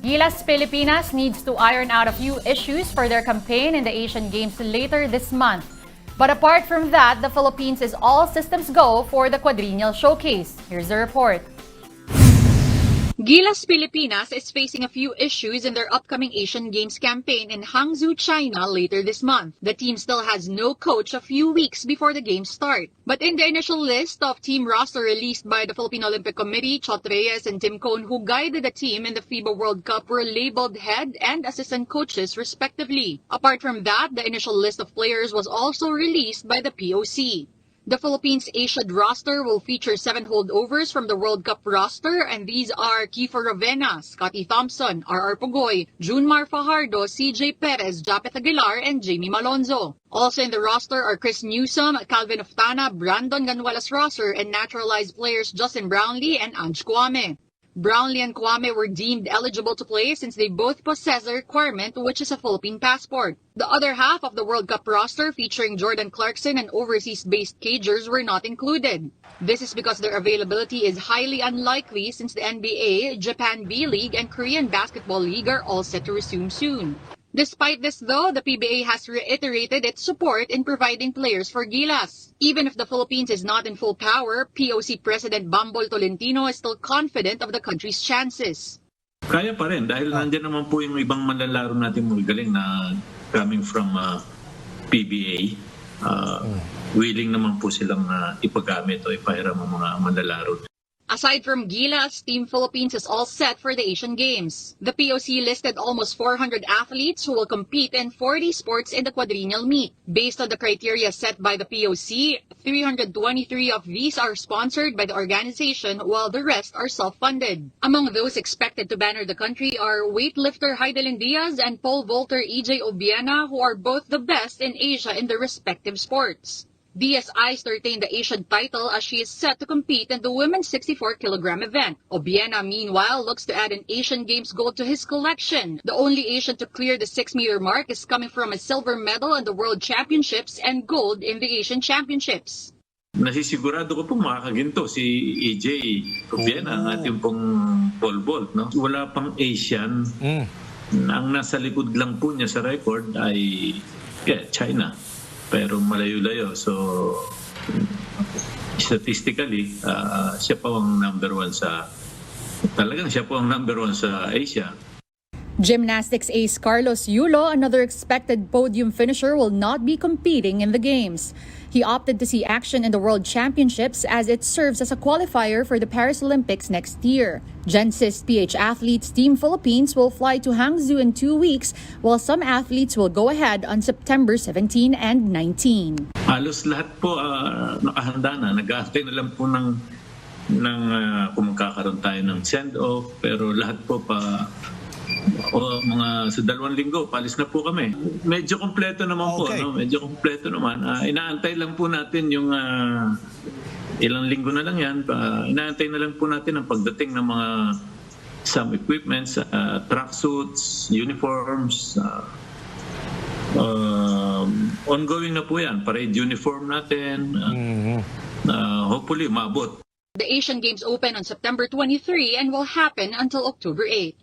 Gilas Pilipinas needs to iron out a few issues for their campaign in the Asian Games later this month. But apart from that, the Philippines is all systems go for the quadrennial showcase. Here's the report. Gilas Pilipinas is facing a few issues in their upcoming Asian Games campaign in Hangzhou, China later this month. The team still has no coach a few weeks before the games start. But in the initial list of team roster released by the Philippine Olympic Committee, Chot Reyes and Tim Cone, who guided the team in the FIBA World Cup, were labeled head and assistant coaches respectively. Apart from that, the initial list of players was also released by the POC. The Philippines Asian roster will feature 7 holdovers from the World Cup roster, and these are Kiefer Ravena, Scotty Thompson, R.R. Pugoy, Junmar Fajardo, CJ Perez, Japeth Aguilar, and Jamie Malonzo. Also in the roster are Chris Newsom, Calvin Oftana, Brandon Ganuelas Rosser, and naturalized players Justin Brownlee and Ange Kwame. Brownlee and Kwame were deemed eligible to play since they both possess the requirement, which is a Philippine passport. The other half of the World Cup roster, featuring Jordan Clarkson and overseas-based cagers, were not included. This is because their availability is highly unlikely since the NBA, Japan B-League, and Korean Basketball League are all set to resume soon. Despite this, though, the PBA has reiterated its support in providing players for Gilas. Even if the Philippines is not in full power, POC President Bambol Tolentino is still confident of the country's chances. Kaya pa rin dahil nandiyan naman po yung ibang manlalaro natin magaling na coming from PBA. Willing naman po silang ipagamit o ipahiram ang mga manlalaro. Aside from Gilas, Team Philippines is all set for the Asian Games. The POC listed almost 400 athletes who will compete in 40 sports in the quadrennial meet. Based on the criteria set by the POC, 323 of these are sponsored by the organization, while the rest are self-funded. Among those expected to banner the country are weightlifter Heidelin Diaz and pole vaulter EJ Obiena, who are both the best in Asia in their respective sports. Diaz eyes to retain the Asian title as she is set to compete in the women's 64-kilogram event. Obiena, meanwhile, looks to add an Asian Games gold to his collection. The only Asian to clear the 6-meter mark is coming from a silver medal in the World Championships and gold in the Asian Championships. Nasisigurado ko po makakaginto si EJ Obiena, ang ating pong pole vault. No? Wala pang Asian. Ang nasa likod lang po niya sa record ay China. Pero malayo-layo. So, statistically, siya po ang number 1 sa, talagang siya po ang number 1 sa Asia. Gymnastics ace Carlos Yulo, another expected podium finisher, will not be competing in the Games. He opted to see action in the World Championships as it serves as a qualifier for the Paris Olympics next year. Gensis PH athletes Team Philippines will fly to Hangzhou in 2 weeks, while some athletes will go ahead on September 17 and 19. Halos lahat po nakahanda na. Nag-aantay na lang po ng kung magkakaroon tayo ng send-off, pero lahat po mga sa 2 linggo, palis na po kami. Medyo kompleto naman po. No? Medyo kompleto naman. Inaantay lang po natin yung ilang linggo na lang yan. Inaantay na lang po natin ang pagdating ng mga some equipments, tracksuits, uniforms. Ongoing na po yan. Parade uniform natin. Hopefully, maabot. The Asian Games open on September 23 and will happen until October 8.